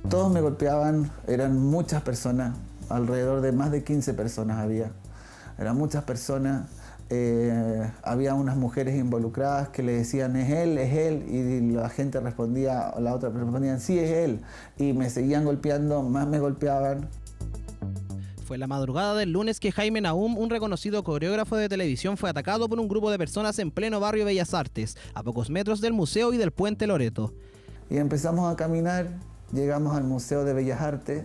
Todos me golpeaban, eran muchas personas, alrededor de más de 15 personas había. Eran muchas personas, había unas mujeres involucradas que le decían es él, y la gente respondía, o la otra respondían sí es él, y me seguían golpeando, más me golpeaban. Fue la madrugada del lunes que Jaime Nahum, un reconocido coreógrafo de televisión, fue atacado por un grupo de personas en pleno barrio Bellas Artes, a pocos metros del museo y del puente Loreto. Y empezamos a caminar, llegamos al Museo de Bellas Artes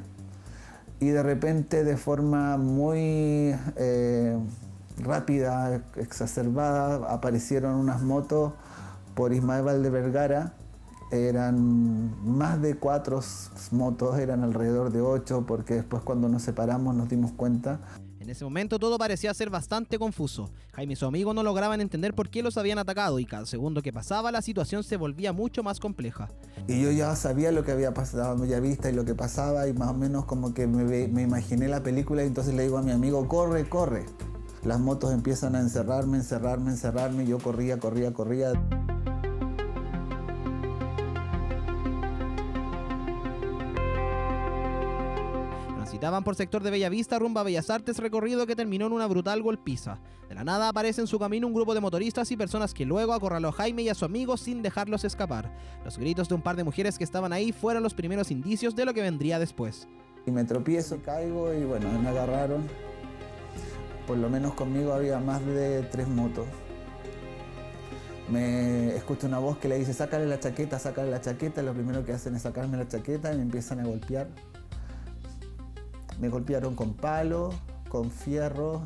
y de repente, de forma muy rápida, exacerbada, aparecieron unas motos por Ismael Valdevergara. Eran más de 4 motos, eran alrededor de 8, porque después cuando nos separamos nos dimos cuenta. En ese momento todo parecía ser bastante confuso. Jaime y su amigo no lograban entender por qué los habían atacado y cada segundo que pasaba la situación se volvía mucho más compleja. Y yo ya sabía lo que había pasado, ya vista y lo que pasaba, y más o menos como que me imaginé la película, y entonces le digo a mi amigo, corre, corre. Las motos empiezan a encerrarme, y yo corría. Transitaban por sector de Bellavista rumbo a Bellas Artes, recorrido que terminó en una brutal golpiza. De la nada aparece en su camino un grupo de motoristas y personas que luego acorraló a Jaime y a su amigo sin dejarlos escapar. Los gritos de un par de mujeres que estaban ahí fueron los primeros indicios de lo que vendría después. Y me tropiezo, caigo y bueno, me agarraron. Por lo menos conmigo había más de 3 motos. Me escucho una voz que le dice, sácale la chaqueta. Lo primero que hacen es sacarme la chaqueta y me empiezan a golpear. Me golpearon con palos, con fierro,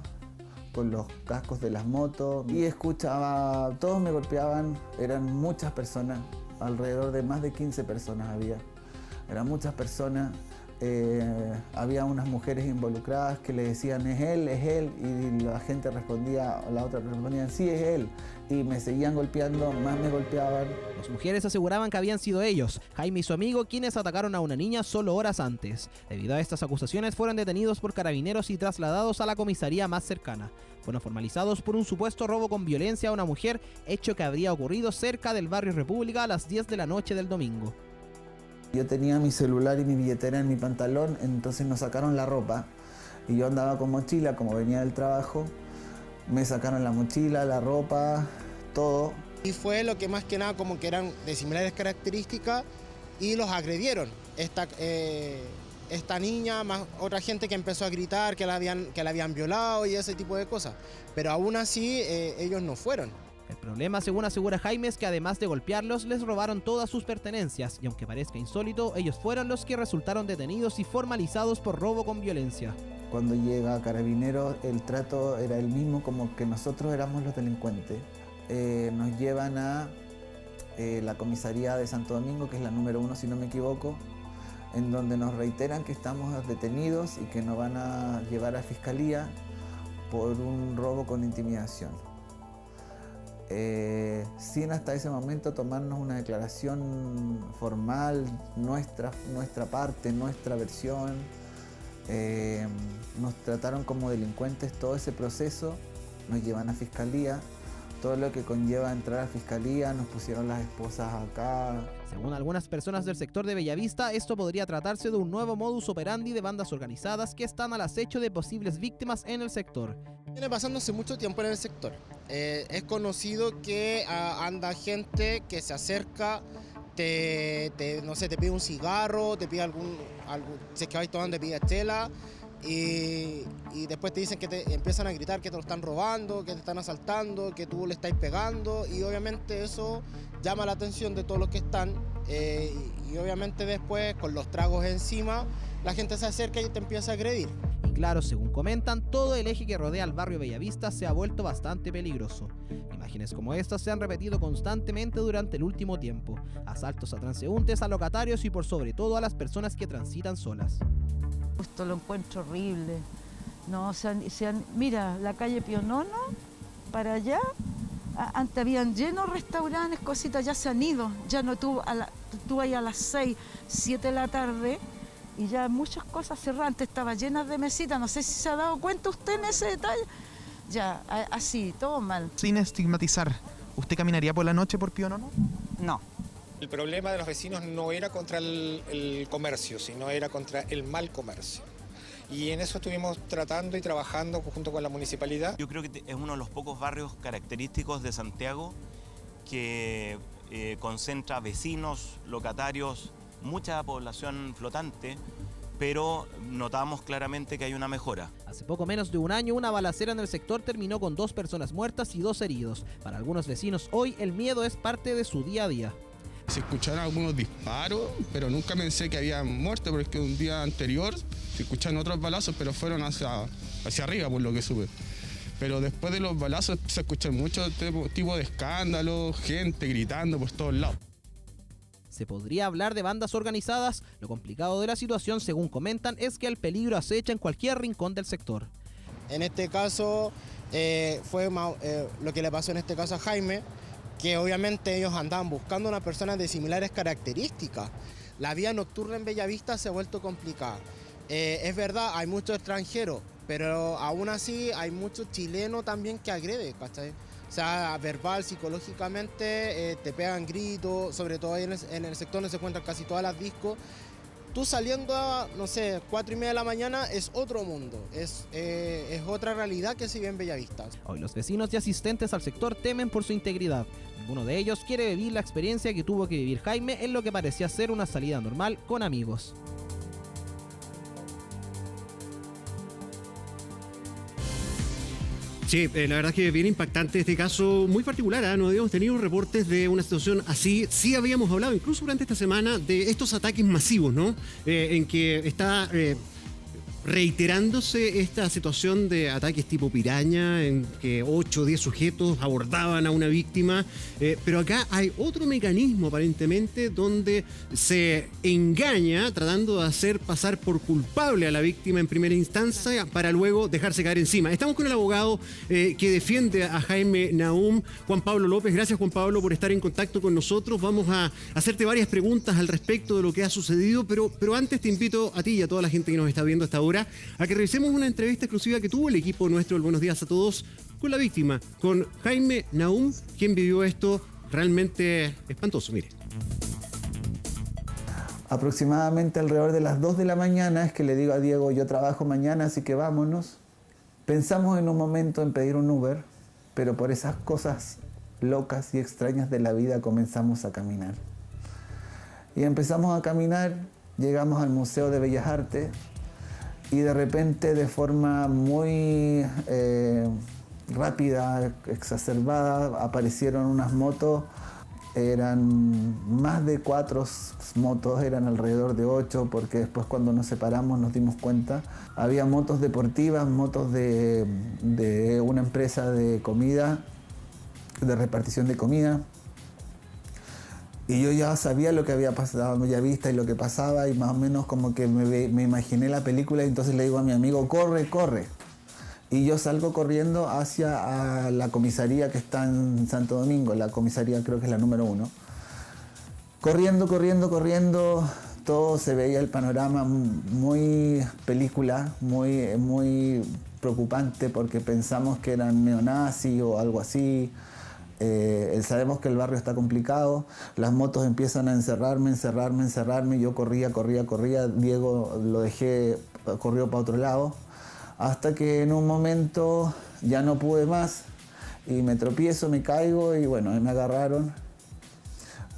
con los cascos de las motos. Y escuchaba, todos me golpeaban, eran muchas personas, alrededor de más de 15 personas había. Eran muchas personas. Había unas mujeres involucradas que le decían es él, y la gente respondía, o la otra respondían sí es él, y me seguían golpeando, más me golpeaban. Las mujeres aseguraban que habían sido ellos, Jaime y su amigo, quienes atacaron a una niña solo horas antes. Debido a estas acusaciones fueron detenidos por carabineros y trasladados a la comisaría más cercana. Fueron formalizados por un supuesto robo con violencia a una mujer, hecho que habría ocurrido cerca del barrio República a las 10 de la noche del domingo. Yo tenía mi celular y mi billetera en mi pantalón, entonces nos sacaron la ropa y yo andaba con mochila, como venía del trabajo, me sacaron la mochila, la ropa, todo. Y fue lo que más que nada como que eran de similares características y los agredieron. Esta niña, más otra gente que empezó a gritar que la habían violado y ese tipo de cosas, pero aún así ellos no fueron. El problema, según asegura Jaime, es que además de golpearlos, les robaron todas sus pertenencias y aunque parezca insólito, ellos fueron los que resultaron detenidos y formalizados por robo con violencia. Cuando llega Carabineros, el trato era el mismo, como que nosotros éramos los delincuentes. Nos llevan a la comisaría de Santo Domingo, que es la número 1 si no me equivoco, en donde nos reiteran que estamos detenidos y que nos van a llevar a fiscalía por un robo con intimidación. Sin hasta ese momento tomarnos una declaración formal, nuestra parte, nuestra versión. Nos trataron como delincuentes todo ese proceso, nos llevan a fiscalía, todo lo que conlleva entrar a fiscalía, nos pusieron las esposas acá. Según algunas personas del sector de Bellavista, esto podría tratarse de un nuevo modus operandi de bandas organizadas que están al acecho de posibles víctimas en el sector. Viene pasando hace mucho tiempo en el sector. Es conocido que anda gente que se acerca, no sé, te pide un cigarro, te pide algún si es que vais tomando, te pide chela, y después te dicen que te empiezan a gritar que te lo están robando, que te están asaltando, que tú le estás pegando, y obviamente eso llama la atención de todos los que están, y obviamente después con los tragos encima la gente se acerca y te empieza a agredir. Y claro, según comentan, todo el eje que rodea al barrio Bellavista se ha vuelto bastante peligroso. Imágenes como estas se han repetido constantemente durante el último tiempo. Asaltos a transeúntes, a locatarios y por sobre todo a las personas que transitan solas. Esto lo encuentro horrible. No, mira, la calle Pionono, para allá, antes habían llenos restaurantes, cositas, ya se han ido. Ya no tú vas a las 6, 7 de la tarde y ya muchas cosas cerradas. Antes estaba llenas de mesitas, no sé si se ha dado cuenta usted en ese detalle. Ya, así, todo mal. Sin estigmatizar, ¿usted caminaría por la noche por Pionono? No. El problema de los vecinos no era contra el comercio, sino era contra el mal comercio. Y en eso estuvimos tratando y trabajando junto con la municipalidad. Yo creo que es uno de los pocos barrios característicos de Santiago que concentra vecinos, locatarios, mucha población flotante, pero notamos claramente que hay una mejora. Hace poco menos de un año, una balacera en el sector terminó con 2 personas muertas y 2 heridos. Para algunos vecinos, hoy el miedo es parte de su día a día. Se escucharon algunos disparos, pero nunca pensé que había muerto, porque un día anterior se escucharon otros balazos, pero fueron hacia arriba, por lo que supe. Pero después de los balazos se escuchan muchos tipos de escándalos, gente gritando por todos lados. Se podría hablar de bandas organizadas. Lo complicado de la situación, según comentan, es que el peligro acecha en cualquier rincón del sector. En este caso, fue lo que le pasó en este caso a Jaime, que obviamente ellos andaban buscando una persona de similares características. La vida nocturna en Bellavista se ha vuelto complicada. Es verdad, hay muchos extranjeros, pero aún así hay muchos chilenos también que agreden, ¿cachai? O sea, verbal, psicológicamente, te pegan gritos, sobre todo ahí en el sector donde se encuentran casi todas las discos. Tú saliendo a, no sé, 4:30 de la mañana es otro mundo, es otra realidad que se vive en Bellavista. Hoy los vecinos y asistentes al sector temen por su integridad. Ninguno de ellos quiere vivir la experiencia que tuvo que vivir Jaime en lo que parecía ser una salida normal con amigos. Sí, la verdad es que bien impactante este caso muy particular, ¿eh? No habíamos tenido reportes de una situación así. Sí habíamos hablado incluso durante esta semana de estos ataques masivos, ¿no? En que está reiterándose esta situación de ataques tipo piraña, en que 8 o 10 sujetos abordaban a una víctima, pero acá hay otro mecanismo aparentemente donde se engaña tratando de hacer pasar por culpable a la víctima en primera instancia para luego dejarse caer encima. Estamos con el abogado que defiende a Jaime Nahum, Juan Pablo López. Gracias, Juan Pablo, por estar en contacto con nosotros. Vamos a hacerte varias preguntas al respecto de lo que ha sucedido, pero antes te invito a ti y a toda la gente que nos está viendo hasta ahora a que revisemos una entrevista exclusiva que tuvo el equipo nuestro, el Buenos Días a Todos, con la víctima, con Jaime Nahum, quien vivió esto realmente espantoso. Mire. Aproximadamente alrededor de las 2 de la mañana es que le digo a Diego, yo trabajo mañana, así que vámonos. Pensamos en un momento en pedir un Uber, pero por esas cosas locas y extrañas de la vida comenzamos a caminar. Y empezamos a caminar, llegamos al Museo de Bellas Artes, y de repente, de forma muy rápida, exacerbada, aparecieron unas motos. Eran más de 4 motos, eran alrededor de 8, porque después cuando nos separamos nos dimos cuenta. Había motos deportivas, motos de una empresa de comida, de repartición de comida. Y yo ya sabía lo que había pasado en Bellavista y lo que pasaba, y más o menos como que me imaginé la película, y entonces le digo a mi amigo, corre, corre. Y yo salgo corriendo hacia la comisaría que está en Santo Domingo, la comisaría creo que es la número 1. Corriendo, corriendo, corriendo, todo se veía el panorama muy película, muy preocupante, porque pensamos que eran neonazis o algo así. Sabemos que el barrio está complicado, las motos empiezan a encerrarme, yo corría, Diego lo dejé, corrió para otro lado, hasta que en un momento ya no pude más y me tropiezo, me caigo y bueno, me agarraron.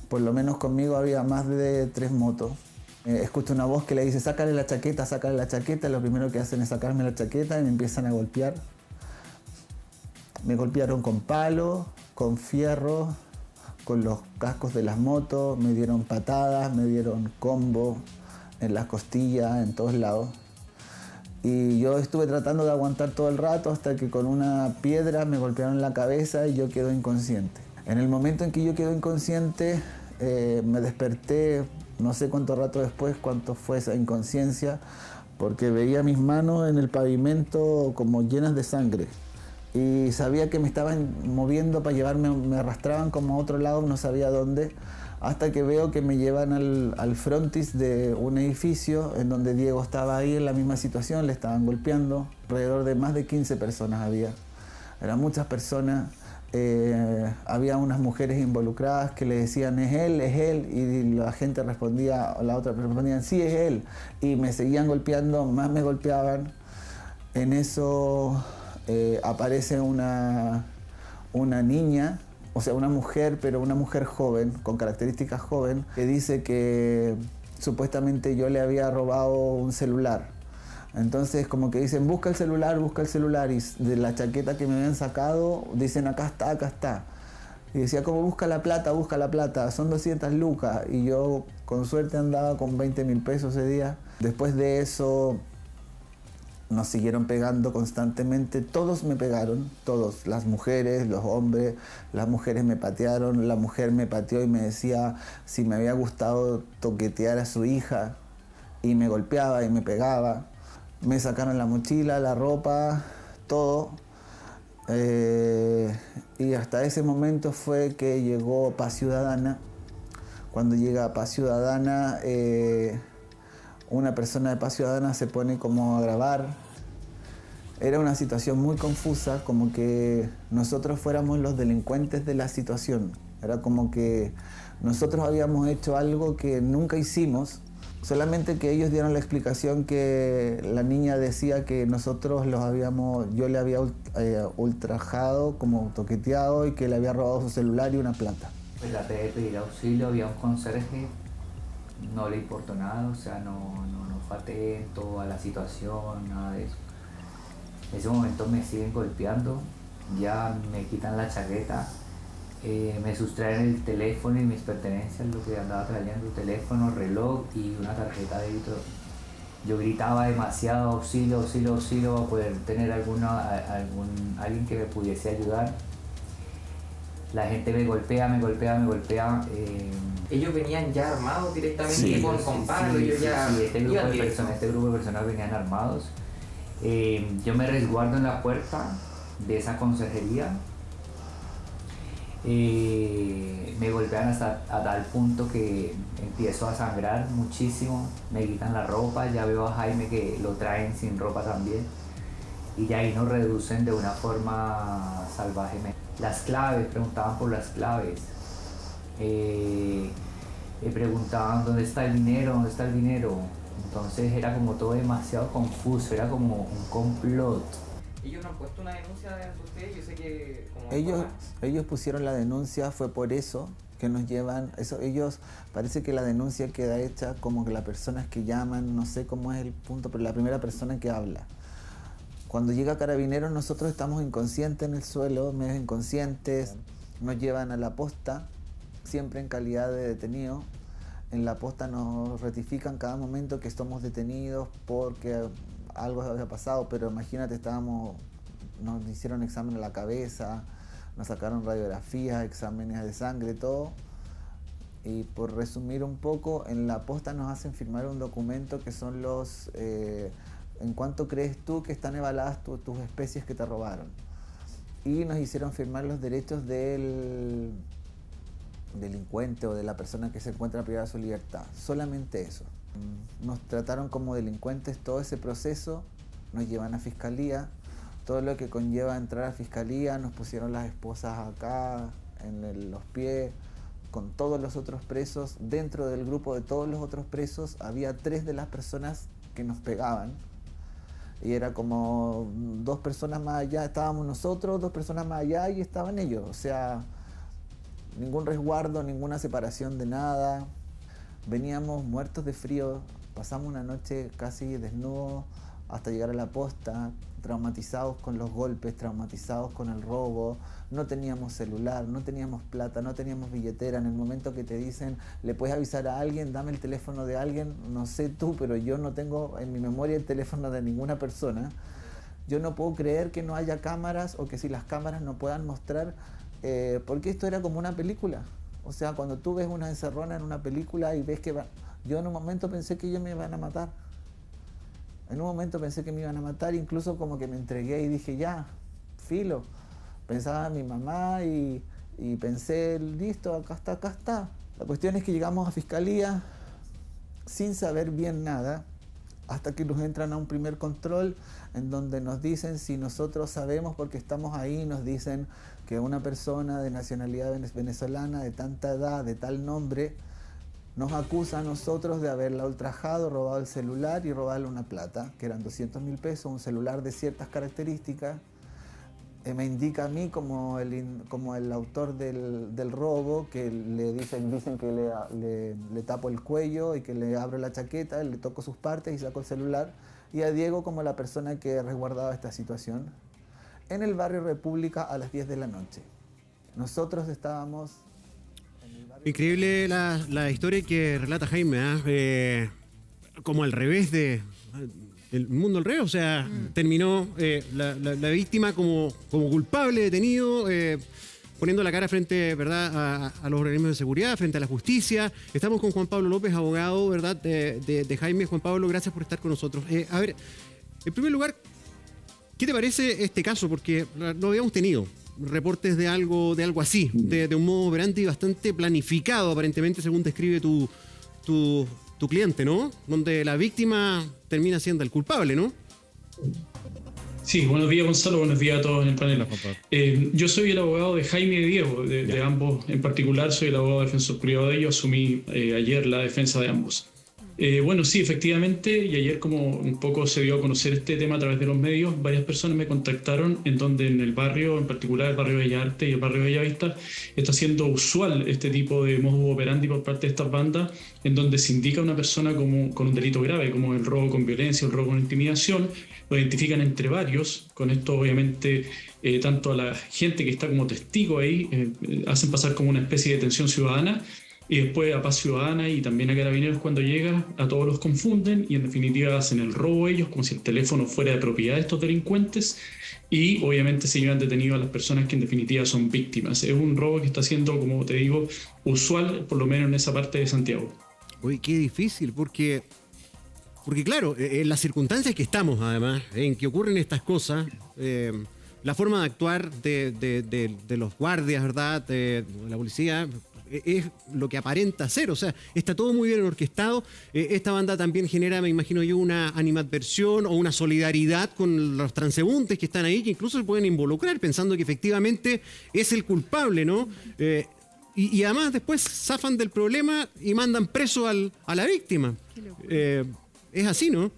Por lo menos conmigo había más de 3 motos. Escucho una voz que le dice, sácale la chaqueta, lo primero que hacen es sacarme la chaqueta y me empiezan a golpear. Me golpearon con palos, con fierro, con los cascos de las motos, me dieron patadas, me dieron combo en las costillas, en todos lados. Y yo estuve tratando de aguantar todo el rato hasta que con una piedra me golpearon la cabeza y yo quedo inconsciente. En el momento en que yo quedo inconsciente, me desperté, no sé cuánto rato después, cuánto fue esa inconsciencia, porque veía mis manos en el pavimento como llenas de sangre. Y sabía que me estaban moviendo para llevarme, me arrastraban como a otro lado, no sabía dónde, hasta que veo que me llevan al frontis de un edificio en donde Diego estaba ahí en la misma situación, le estaban golpeando. Alrededor de más de 15 personas había, eran muchas personas, había unas mujeres involucradas que le decían es él, y la gente respondía, o la otra respondían sí es él, y me seguían golpeando, más me golpeaban. En eso aparece una niña, o sea, una mujer, pero una mujer joven, con características joven, que dice que supuestamente yo le había robado un celular. Entonces como que dicen, busca el celular, y de la chaqueta que me habían sacado, dicen, acá está. Y decía, como busca la plata, son 200 lucas. Y yo con suerte andaba con 20.000 pesos ese día. Después de eso nos siguieron pegando constantemente, todos me pegaron, todos, las mujeres, los hombres, las mujeres me patearon, la mujer me pateó y me decía si me había gustado toquetear a su hija, y me golpeaba y me pegaba. Me sacaron la mochila, la ropa, todo. Y hasta ese momento fue que llegó Paz Ciudadana. Cuando llega Paz Ciudadana, una persona de Paz Ciudadana se pone como a grabar. Era una situación muy confusa, como que nosotros fuéramos los delincuentes de la situación. Era como que nosotros habíamos hecho algo que nunca hicimos, solamente que ellos dieron la explicación que la niña decía que nosotros yo le había ultrajado, como toqueteado, y que le había robado su celular y una plata. Pues traté de pedir auxilio, había un conserje, no le importó nada, o sea, no fue atento a la situación, nada de eso. En ese momento me siguen golpeando, ya me quitan la chaqueta, me sustraen el teléfono y mis pertenencias, lo que andaba trayendo, teléfono, reloj y una tarjeta de débito. Yo gritaba demasiado, auxilio, para poder tener alguien que me pudiese ayudar. La gente me golpea. Ellos venían ya armados directamente con palo. Este grupo de personas venían armados. Yo me resguardo en la puerta de esa consejería. Me golpean hasta a tal punto que empiezo a sangrar muchísimo, me quitan la ropa, ya veo a Jaime que lo traen sin ropa también, y ya ahí nos reducen de una forma salvaje. Las claves, preguntaban por las claves, preguntaban dónde está el dinero, entonces era como todo demasiado confuso, era como un complot. ¿Ellos no han puesto una denuncia de ustedes? Yo sé que... Ellos pusieron la denuncia, fue por eso que nos llevan... Ellos, parece que la denuncia queda hecha como que las personas que llaman, no sé cómo es el punto, pero la primera persona que habla. Cuando llega Carabineros nosotros estamos inconscientes en el suelo, medio inconscientes, nos llevan a la posta, siempre en calidad de detenido. En la posta nos ratifican cada momento que somos detenidos porque algo había pasado, pero imagínate, nos hicieron examen a la cabeza, nos sacaron radiografías, exámenes de sangre, todo. Y por resumir un poco, en la posta nos hacen firmar un documento que son los... ¿en cuánto crees tú que están evaladas tus especies que te robaron? Y nos hicieron firmar los derechos del delincuente o de la persona que se encuentra privada de su libertad. Solamente eso. Nos trataron como delincuentes todo ese proceso, nos llevan a fiscalía, todo lo que conlleva entrar a fiscalía, nos pusieron las esposas acá, en los pies, con todos los otros presos. Dentro del grupo de todos los otros presos había 3 de las personas que nos pegaban, y era como 2 personas más allá, estábamos nosotros, 2 personas más allá y estaban ellos, o sea, ningún resguardo, ninguna separación de nada. Veníamos muertos de frío, pasamos una noche casi desnudos hasta llegar a la posta, traumatizados con los golpes, traumatizados con el robo. No teníamos celular, no teníamos plata, no teníamos billetera. En el momento que te dicen, le puedes avisar a alguien, dame el teléfono de alguien, no sé tú, pero yo no tengo en mi memoria el teléfono de ninguna persona. Yo no puedo creer que no haya cámaras, o que si las cámaras no puedan mostrar, porque esto era como una película. O sea, cuando tú ves una encerrona en una película y ves que yo en un momento pensé que ellos me iban a matar. En un momento pensé que me iban a matar, incluso como que me entregué y dije, ya, filo. Pensaba en mi mamá y pensé, listo, acá está. La cuestión es que llegamos a fiscalía sin saber bien nada. hasta que nos entran a un primer control en donde nos dicen si nosotros sabemos porque estamos ahí, nos dicen que una persona de nacionalidad venezolana de tanta edad, de tal nombre, nos acusa a nosotros de haberla ultrajado, robado el celular y robarle una plata, que eran 200.000 pesos, un celular de ciertas características. Me indica a mí como el autor del robo, que dicen que le tapo el cuello y que le abro la chaqueta, le toco sus partes y saco el celular. Y a Diego como la persona que resguardaba esta situación. En el barrio República a las 10 de la noche. Nosotros estábamos... Increíble la historia que relata Jaime, como al revés de... El mundo al revés, o sea, terminó la víctima como culpable, detenido, poniendo la cara frente, ¿verdad?, a los organismos de seguridad, frente a la justicia. Estamos con Juan Pablo López, abogado, ¿verdad?, de Jaime. Juan Pablo, gracias por estar con nosotros. A ver, en primer lugar, ¿qué te parece este caso? Porque no habíamos tenido reportes de algo así, de un modo operandi bastante planificado, aparentemente, según describe tu cliente, ¿no? Donde la víctima termina siendo el culpable, ¿no? Sí, buenos días, Gonzalo, buenos días a todos en el panel. Yo soy el abogado de Jaime y de Diego, de ambos en particular, soy el abogado defensor privado de ellos, asumí ayer la defensa de ambos. Bueno, sí, efectivamente, y ayer como un poco se dio a conocer este tema a través de los medios, varias personas me contactaron en donde en el barrio, en particular el barrio Bella Arte y el barrio Bellavista, está siendo usual este tipo de modus operandi por parte de estas bandas, en donde se indica a una persona con un delito grave, como el robo con violencia, el robo con intimidación, lo identifican entre varios, con esto obviamente tanto a la gente que está como testigo ahí, hacen pasar como una especie de detención ciudadana, y después a Paz Ciudadana y también a Carabineros cuando llega, a todos los confunden y en definitiva hacen el robo ellos como si el teléfono fuera de propiedad de estos delincuentes y obviamente se llevan detenidos a las personas que en definitiva son víctimas. Es un robo que está siendo, como te digo, usual por lo menos en esa parte de Santiago. Uy, qué difícil, porque claro, en las circunstancias que estamos además, en que ocurren estas cosas, la forma de actuar de los guardias, ¿verdad?, de la policía, es lo que aparenta ser, o sea, está todo muy bien orquestado. Esta banda también genera, me imagino yo, una animadversión o una solidaridad con los transeúntes que están ahí, que incluso se pueden involucrar pensando que efectivamente es el culpable, ¿no? Y además después zafan del problema y mandan preso a la víctima. Es así, ¿no?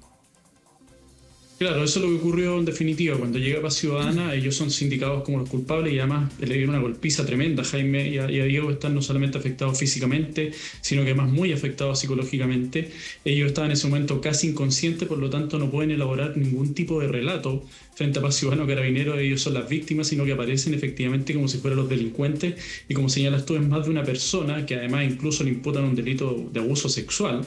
Claro, eso es lo que ocurrió en definitiva. Cuando llega Paz Ciudadana, ellos son sindicados como los culpables y además le dieron una golpiza tremenda. Jaime y a Diego están no solamente afectados físicamente, sino que además muy afectados psicológicamente. Ellos estaban en ese momento casi inconscientes, por lo tanto no pueden elaborar ningún tipo de relato frente a Paz Ciudadana o Carabineros. Ellos son las víctimas, sino que aparecen efectivamente como si fueran los delincuentes. Y como señalas tú, es más de una persona que además incluso le imputan un delito de abuso sexual.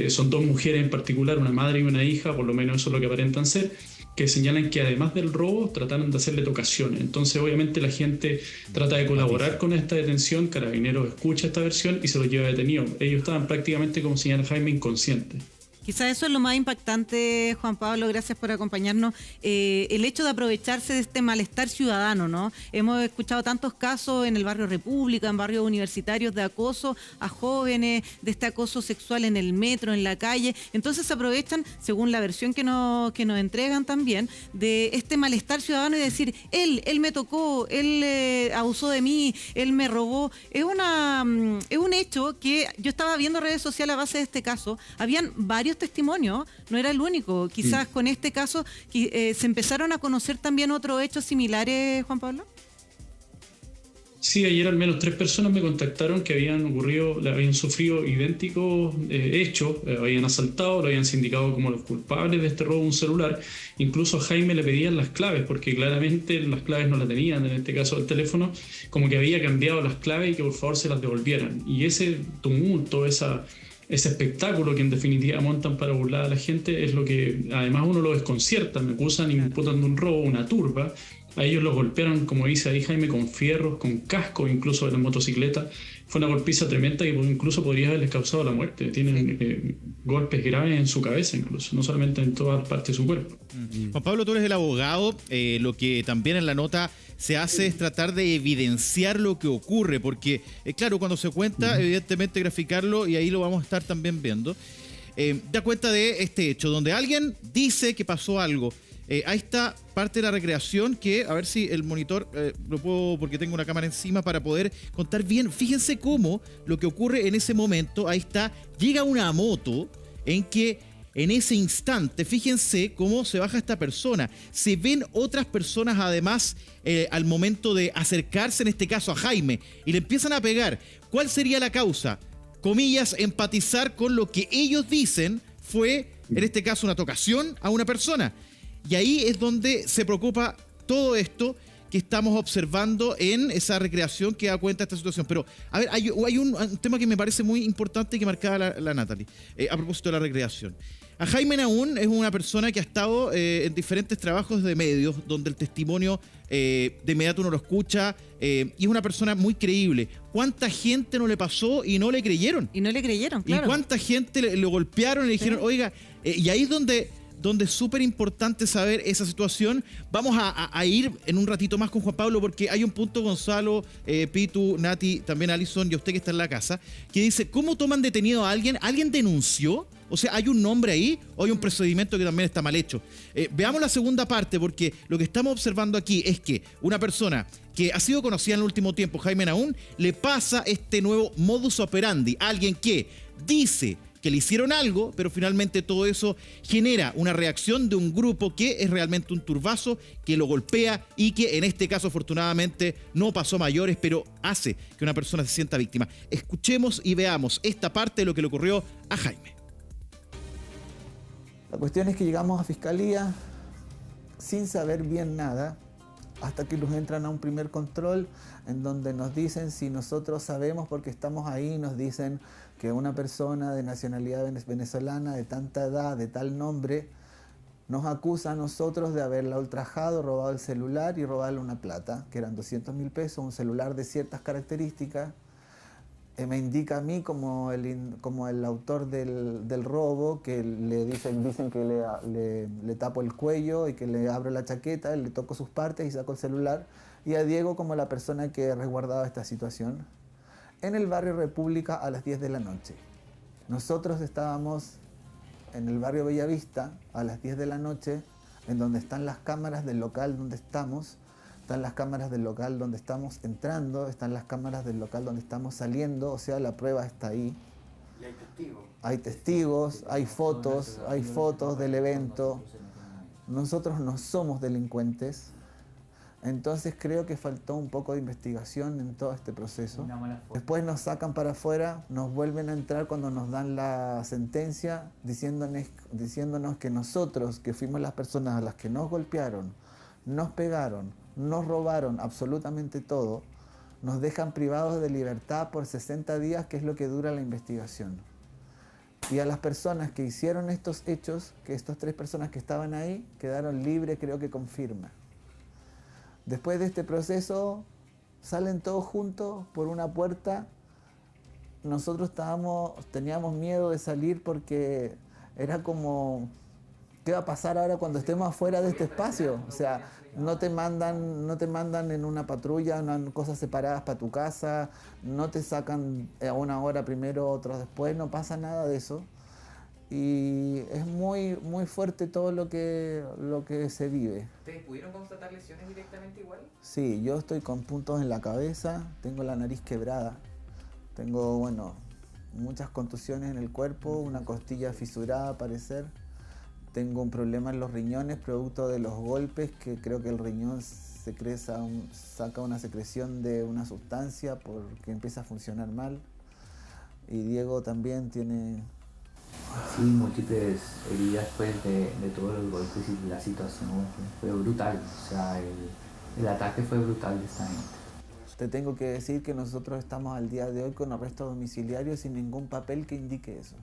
Son dos mujeres en particular, una madre y una hija, por lo menos eso es lo que aparentan ser, que señalan que además del robo trataron de hacerle tocaciones. Entonces obviamente la gente trata de colaborar con esta detención, Carabineros escucha esta versión y se los lleva detenido. Ellos estaban prácticamente, como señala Jaime, inconscientes. Quizás eso es lo más impactante, Juan Pablo, gracias por acompañarnos, el hecho de aprovecharse de este malestar ciudadano, ¿no? Hemos escuchado tantos casos en el barrio República, en barrios universitarios de acoso a jóvenes, de este acoso sexual en el metro, en la calle, entonces se aprovechan, según la versión que nos entregan también, de este malestar ciudadano y decir, él me tocó, él abusó de mí, él me robó. Es un hecho que yo estaba viendo redes sociales a base de este caso, habían varios testimonios, no era el único. Quizás con este caso se empezaron a conocer también otros hechos similares, Juan Pablo. Sí, ayer al menos 3 personas me contactaron que habían sufrido idénticos hechos, habían asaltado, lo habían sindicado como los culpables de este robo de un celular. Incluso a Jaime le pedían las claves, porque claramente las claves no las tenían, en este caso el teléfono, como que había cambiado las claves y que por favor se las devolvieran. Y ese tumulto, ese espectáculo que en definitiva montan para burlar a la gente es lo que además uno lo desconcierta. Me acusan y me imputan de un robo, una turba. A ellos los golpearon, como dice ahí Jaime, con fierros, con casco, incluso de la motocicleta. Fue una golpiza tremenda que incluso podría haberles causado la muerte. Tienen golpes graves en su cabeza incluso, no solamente en todas partes de su cuerpo. Juan Pablo, tú eres el abogado. Lo que también en la nota se hace es tratar de evidenciar lo que ocurre, porque claro, cuando se cuenta, evidentemente graficarlo, y ahí lo vamos a estar también viendo. da cuenta de este hecho, donde alguien dice que pasó algo. Ahí está parte de la recreación que, a ver si el monitor lo puedo, porque tengo una cámara encima para poder contar bien. Fíjense cómo lo que ocurre en ese momento, ahí está, llega una moto en que en ese instante, fíjense cómo se baja esta persona. Se ven otras personas además al momento de acercarse, en este caso a Jaime, y le empiezan a pegar. ¿Cuál sería la causa? Comillas, empatizar con lo que ellos dicen fue, en este caso, una tocación a una persona. Y ahí es donde se preocupa todo esto que estamos observando en esa recreación que da cuenta de esta situación. Pero, a ver, hay un tema que me parece muy importante que marcaba la Natalie, a propósito de la recreación. A Jaime Nahún es una persona que ha estado en diferentes trabajos de medios, donde el testimonio de inmediato uno lo escucha, y es una persona muy creíble. ¿Cuánta gente no le pasó y no le creyeron? Y no le creyeron, claro. ¿Y cuánta gente lo golpearon y le dijeron, oiga, y ahí es donde es súper importante saber esa situación. Vamos a ir en un ratito más con Juan Pablo, porque hay un punto, Gonzalo, Pitu, Nati, también Alison y usted que está en la casa, que dice, ¿cómo toman detenido a alguien? ¿Alguien denunció? O sea, ¿hay un nombre ahí o hay un procedimiento que también está mal hecho? Veamos la segunda parte, porque lo que estamos observando aquí es que una persona que ha sido conocida en el último tiempo, Jaime Nahún, le pasa este nuevo modus operandi. Alguien que dice que le hicieron algo, pero finalmente todo eso genera una reacción de un grupo que es realmente un turbazo, que lo golpea y que en este caso afortunadamente no pasó a mayores, pero hace que una persona se sienta víctima. Escuchemos y veamos esta parte de lo que le ocurrió a Jaime. La cuestión es que llegamos a Fiscalía sin saber bien nada, hasta que nos entran a un primer control en donde nos dicen si nosotros sabemos, porque estamos ahí, nos dicen que una persona de nacionalidad venezolana, de tanta edad, de tal nombre, nos acusa a nosotros de haberla ultrajado, robado el celular y robarle una plata, que eran 200.000 pesos, un celular de ciertas características. Me indica a mí como el autor del robo, que dicen que le tapo el cuello y que le abro la chaqueta, le toco sus partes y saco el celular, y a Diego como la persona que resguardaba esta situación. En el barrio República a las 10 de la noche. Nosotros estábamos en el barrio Bellavista a las 10 de la noche, en donde están las cámaras del local donde estamos, están las cámaras del local donde estamos entrando, están las cámaras del local donde estamos saliendo, o sea, la prueba está ahí. ¿Y hay testigos? Hay testigos, hay fotos del evento. Nosotros no somos delincuentes. Entonces creo que faltó un poco de investigación en todo este proceso. Después nos sacan para afuera, nos vuelven a entrar cuando nos dan la sentencia, diciéndonos que nosotros, que fuimos las personas a las que nos golpearon, nos pegaron, nos robaron absolutamente todo, nos dejan privados de libertad por 60 días, que es lo que dura la investigación. Y a las personas que hicieron estos hechos, que estas 3 personas que estaban ahí, quedaron libres, creo que con firma. Después de este proceso, salen todos juntos por una puerta. Nosotros teníamos miedo de salir porque era como, ¿qué va a pasar ahora cuando estemos afuera de este espacio? O sea, no te mandan en una patrulla, cosas separadas para tu casa, no te sacan a una hora primero, otros después, no pasa nada de eso. Y es muy, muy fuerte todo lo que se vive. ¿Ustedes pudieron constatar lesiones directamente igual? Sí, yo estoy con puntos en la cabeza, tengo la nariz quebrada, tengo, muchas contusiones en el cuerpo, una costilla fisurada al parecer, tengo un problema en los riñones producto de los golpes, que creo que el riñón saca una secreción de una sustancia porque empieza a funcionar mal. Y Diego también tiene... Sí, múltiples heridas de todos los golpes, y la situación fue brutal. O sea, el ataque fue brutal de esta gente. Te tengo que decir que nosotros estamos al día de hoy con arresto domiciliario sin ningún papel que indique eso.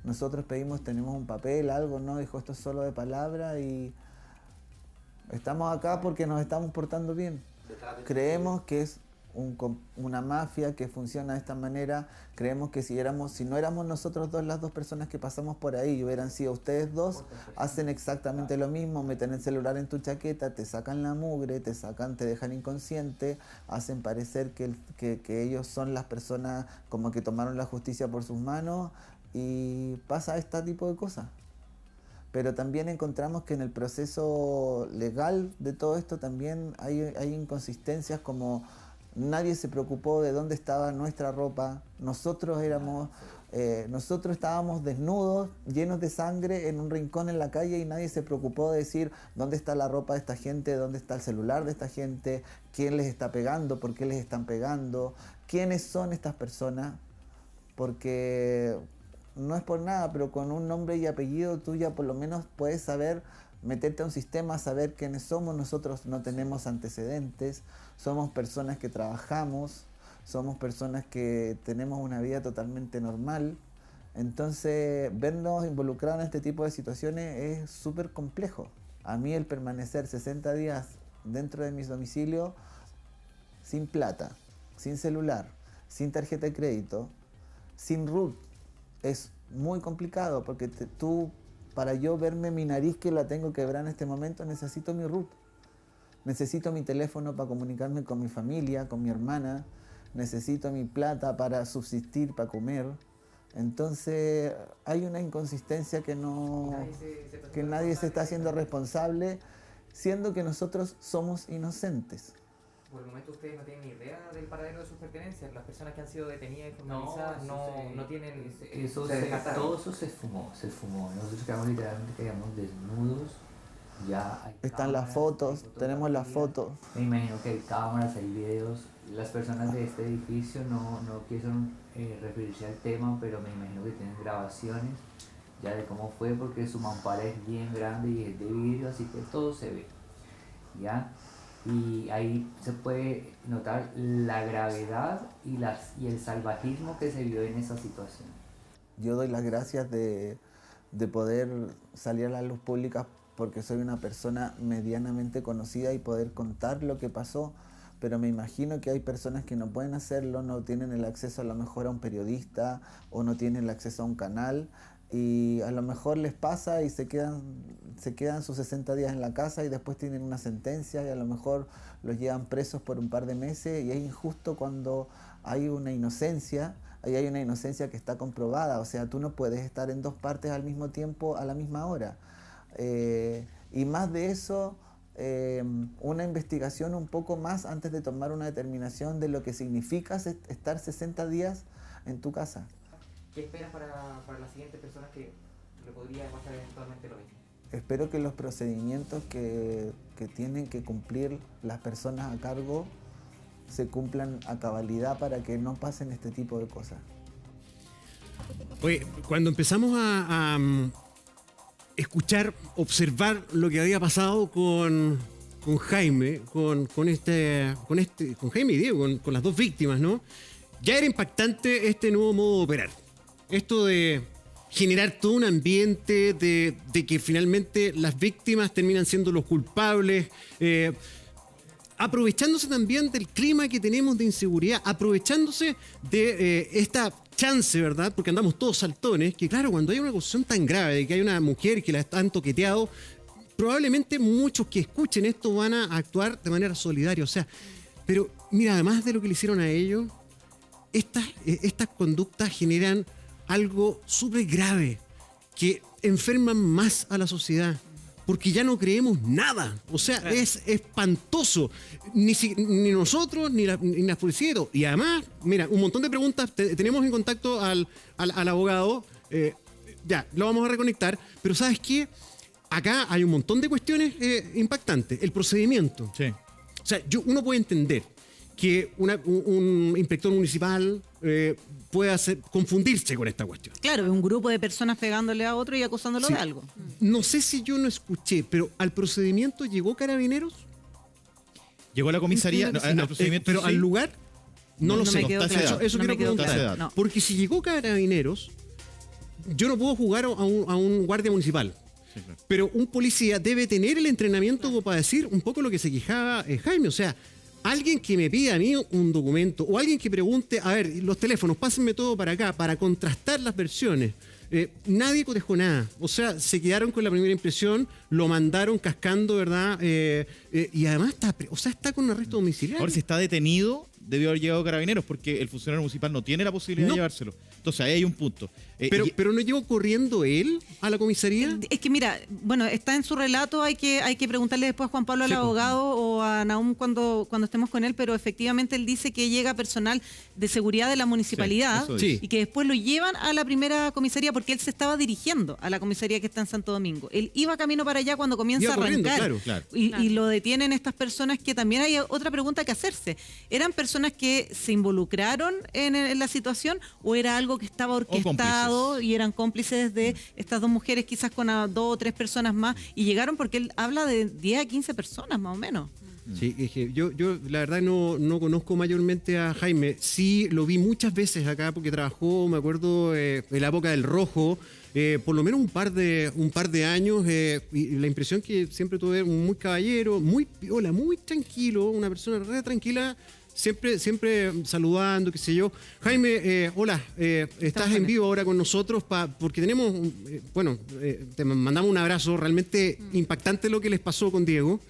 Nosotros tenemos un papel, algo, ¿no? Dijo, esto es solo de palabra, y estamos acá porque nos estamos portando bien. Creemos que es una mafia que funciona de esta manera. Creemos que si no éramos nosotros dos, las 2 personas que pasamos por ahí, y hubieran sido ustedes 2, hacen exactamente lo mismo, meten el celular en tu chaqueta, te sacan la mugre, te dejan inconsciente, hacen parecer que ellos son las personas como que tomaron la justicia por sus manos, y pasa este tipo de cosas. Pero también encontramos que en el proceso legal de todo esto también hay inconsistencias, como nadie se preocupó de dónde estaba nuestra ropa. Nosotros estábamos desnudos, llenos de sangre, en un rincón en la calle, y nadie se preocupó de decir dónde está la ropa de esta gente, dónde está el celular de esta gente, quién les está pegando, por qué les están pegando, quiénes son estas personas, porque no es por nada, pero con un nombre y apellido tú ya por lo menos puedes saber, meterte a un sistema, saber quiénes somos. Nosotros no tenemos antecedentes, somos personas que trabajamos, somos personas que tenemos una vida totalmente normal. Entonces, vernos involucrados en este tipo de situaciones es súper complejo. A mí el permanecer 60 días dentro de mi domicilio, sin plata, sin celular, sin tarjeta de crédito, sin RUT, es muy complicado, porque para yo verme mi nariz, que la tengo quebrada en este momento, necesito mi RUT. Necesito mi teléfono para comunicarme con mi familia, con mi hermana. Necesito mi plata para subsistir, para comer. Entonces hay una inconsistencia que nadie se está haciendo responsable, siendo que nosotros somos inocentes. Por el momento ustedes no tienen ni idea del paradero de sus pertenencias. Las personas que han sido detenidas y formalizadas no tienen... Todo eso se esfumó. Nosotros quedamos desnudos. Ya hay están las fotos, tenemos las fotos. Me imagino que hay cámaras, hay videos. Las personas de este edificio no quisieron referirse al tema, pero me imagino que tienen grabaciones ya de cómo fue, porque su mampara es bien grande y es de vidrio, así que todo se ve, ¿ya? Y ahí se puede notar la gravedad y el salvajismo que se vio en esa situación. Yo doy las gracias de poder salir a la luz pública, porque soy una persona medianamente conocida, y poder contar lo que pasó. Pero me imagino que hay personas que no pueden hacerlo, no tienen el acceso a lo mejor a un periodista, o no tienen el acceso a un canal, y a lo mejor les pasa y se quedan sus 60 días en la casa, y después tienen una sentencia, y a lo mejor los llevan presos por un par de meses, y es injusto cuando hay una inocencia. Ahí hay una inocencia que está comprobada. O sea, tú no puedes estar en dos partes al mismo tiempo, a la misma hora. Y más de eso, una investigación un poco más antes de tomar una determinación de lo que significa estar 60 días en tu casa. ¿Qué esperas para las siguientes personas que le podría pasar eventualmente lo mismo? Espero que los procedimientos que tienen que cumplir las personas a cargo se cumplan a cabalidad, para que no pasen este tipo de cosas. Oye, cuando empezamos a escuchar, observar lo que había pasado con Jaime, con Jaime y Diego, con las dos víctimas, ¿no? Ya era impactante este nuevo modo de operar. Esto de generar todo un ambiente de que finalmente las víctimas terminan siendo los culpables, aprovechándose también del clima que tenemos de inseguridad, aprovechándose de esta chance, ¿verdad? Porque andamos todos saltones, que claro, cuando hay una acusación tan grave de que hay una mujer que la han toqueteado, probablemente muchos que escuchen esto van a actuar de manera solidaria. O sea, pero mira, además de lo que le hicieron a ellos, estas conductas generan algo súper grave, que enferman más a la sociedad, porque ya no creemos nada. O sea, es espantoso. Ni nosotros, ni las policías. Y además, mira, un montón de preguntas. Tenemos en contacto al abogado. Ya, lo vamos a reconectar. Pero ¿sabes qué? Acá hay un montón de cuestiones impactantes. El procedimiento. Sí. O sea, uno puede entender que un inspector municipal pueda confundirse con esta cuestión. Claro, un grupo de personas pegándole a otro y acusándolo de algo. No sé si yo no escuché, pero ¿al procedimiento llegó Carabineros? ¿Llegó a la comisaría? Al procedimiento, pero sí. Al lugar no lo sé. Eso no quiero preguntar. claro. Porque si llegó Carabineros, yo no puedo jugar a un guardia municipal. Sí, claro. Pero un policía debe tener el entrenamiento como para decir un poco lo que se quejaba Jaime. O sea, alguien que me pida a mí un documento, o alguien que pregunte, a ver, los teléfonos, pásenme todo para acá, para contrastar las versiones. Nadie cotejó nada. O sea, se quedaron con la primera impresión, lo mandaron cascando, ¿verdad? Y además está con un arresto domiciliario. Ahora, si está detenido, debió haber llegado Carabineros, porque el funcionario municipal no tiene la posibilidad de llevárselo. Entonces, ahí hay un punto. Pero no llegó corriendo él a la comisaría. Es que mira, bueno, está en su relato, hay que preguntarle después a Juan Pablo, al abogado, o a Nahum cuando estemos con él, pero efectivamente él dice que llega personal de seguridad de la municipalidad y que después lo llevan a la primera comisaría porque él se estaba dirigiendo a la comisaría que está en Santo Domingo. Él iba camino para allá cuando comienza a arrancar. Claro. Y lo detienen estas personas, que también hay otra pregunta que hacerse. ¿Eran personas que se involucraron en la situación o era algo que estaba orquestado y eran cómplices de estas dos mujeres, quizás con 2 o 3 personas más, y llegaron porque él habla de 10 a 15 personas más o menos? Sí, es que yo la verdad no conozco mayormente a Jaime. Sí lo vi muchas veces acá porque trabajó, me acuerdo, en la época del Rojo, por lo menos un par de años, y la impresión que siempre tuve, muy caballero, muy piola, muy tranquilo, una persona re tranquila, siempre saludando, qué sé yo. Jaime, hola, estás en vivo ahora con nosotros porque tenemos, te mandamos un abrazo, realmente impactante lo que les pasó con Diego.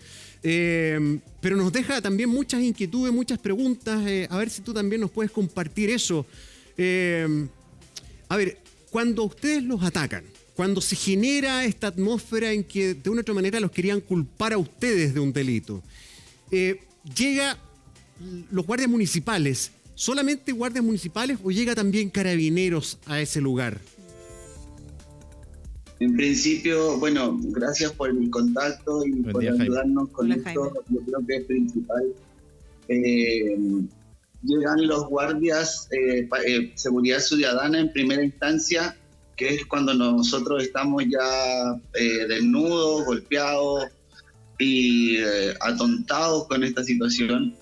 Pero nos deja también muchas inquietudes, muchas preguntas, a ver si tú también nos puedes compartir eso. A ver, cuando ustedes los atacan, cuando se genera esta atmósfera en que de una u otra manera los querían culpar a ustedes de un delito, llega los guardias municipales, ¿solamente guardias municipales o llega también carabineros a ese lugar? En principio, bueno, gracias por el contacto y por ayudarnos con esto. Yo creo que es principal. Llegan los guardias, seguridad ciudadana en primera instancia, que es cuando nosotros estamos ya desnudos, golpeados y atontados con esta situación.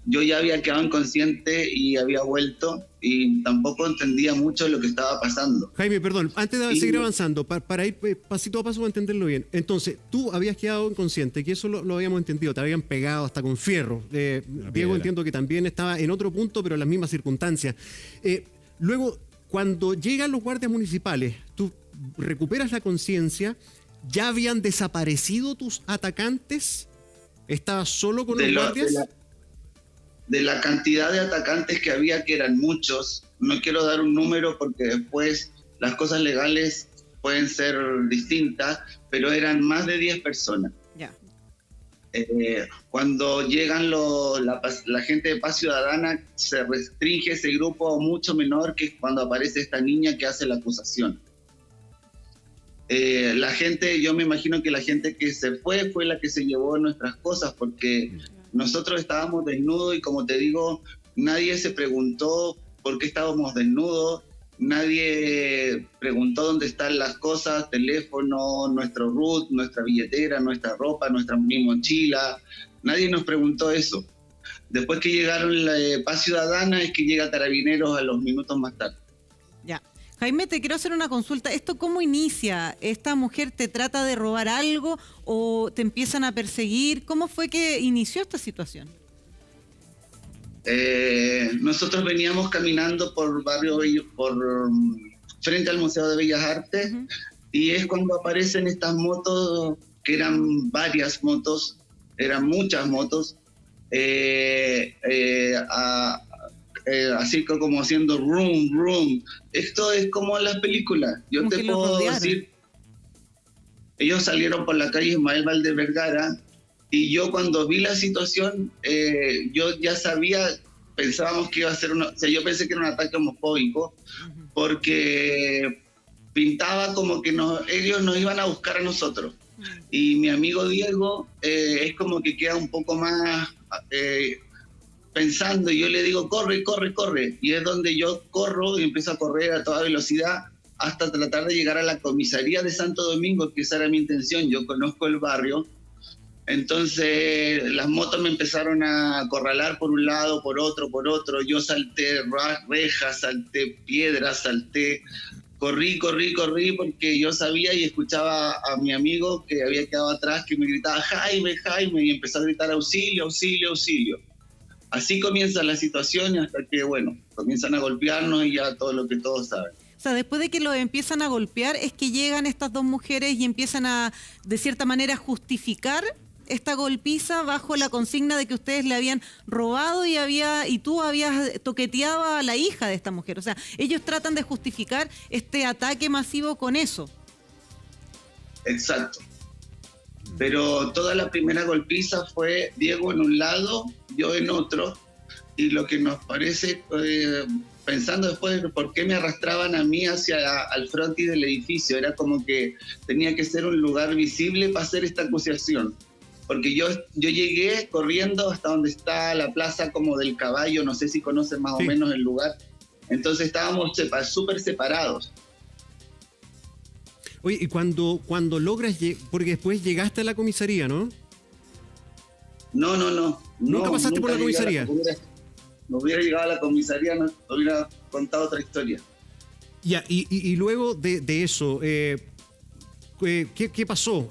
Yo ya había quedado inconsciente y había vuelto y tampoco entendía mucho lo que estaba pasando. Jaime, perdón, antes de seguir avanzando, para ir pasito a paso para entenderlo bien. Entonces, tú habías quedado inconsciente, que eso lo habíamos entendido, te habían pegado hasta con fierro. Diego, entiendo que también estaba en otro punto, pero en las mismas circunstancias. Luego, cuando llegan los guardias municipales, tú recuperas la conciencia, ¿ya habían desaparecido tus atacantes? ¿Estabas solo con los guardias? De la cantidad de atacantes que había, que eran muchos, no quiero dar un número porque después las cosas legales pueden ser distintas, pero eran más de 10 personas. Ya. Cuando llegan la gente de Paz Ciudadana, se restringe ese grupo mucho menor, que es cuando aparece esta niña que hace la acusación. La gente, yo me imagino que la gente que se fue la que se llevó nuestras cosas, porque nosotros estábamos desnudos y, como te digo, nadie se preguntó por qué estábamos desnudos, nadie preguntó dónde están las cosas, teléfono, nuestro root, nuestra billetera, nuestra ropa, mi mochila, nadie nos preguntó eso. Después que llegaron la Paz Ciudadana es que llega Carabineros a los minutos más tarde. Ya. Jaime, te quiero hacer una consulta. ¿Esto cómo inicia? ¿Esta mujer te trata de robar algo o te empiezan a perseguir? ¿Cómo fue que inició esta situación? Nosotros veníamos caminando por frente al Museo de Bellas Artes, y es cuando aparecen estas motos, que eran varias motos, eran muchas motos, así como haciendo room. Esto es como en las películas. Yo te puedo decir, ellos salieron por la calle Ismael Valdez Vergara, y yo cuando vi la situación, yo ya sabía, pensábamos que iba a ser yo pensé que era un ataque homofóbico, porque pintaba como que ellos nos iban a buscar a nosotros. Y mi amigo Diego es como que queda un poco más pensando, y yo le digo, corre, y es donde yo corro y empiezo a correr a toda velocidad hasta tratar de llegar a la comisaría de Santo Domingo, que esa era mi intención. Yo conozco el barrio, entonces las motos me empezaron a acorralar por un lado, por otro, yo salté rejas, salté piedras, corrí porque yo sabía y escuchaba a mi amigo que había quedado atrás, que me gritaba Jaime, y empezó a gritar auxilio. Así comienza la situación, hasta que, comienzan a golpearnos y ya todo lo que todos saben. O sea, después de que lo empiezan a golpear, es que llegan estas dos mujeres y empiezan a, de cierta manera, justificar esta golpiza bajo la consigna de que ustedes le habían robado y tú habías toqueteado a la hija de esta mujer. O sea, ellos tratan de justificar este ataque masivo con eso. Exacto. Pero toda la primera golpiza fue Diego en un lado, yo en otro, y lo que nos parece, pensando después de por qué me arrastraban a mí hacia al frontis del edificio, era como que tenía que ser un lugar visible para hacer esta acusación. Porque yo llegué corriendo hasta donde está la plaza como del Caballo, no sé si conocen más o menos el lugar, entonces estábamos súper separados. Oye, y cuando logras, porque después llegaste a la comisaría, ¿no? No. ¿Nunca pasaste por la comisaría? No hubiera llegado a la comisaría, no hubiera contado otra historia. Ya, y luego de eso, ¿qué pasó?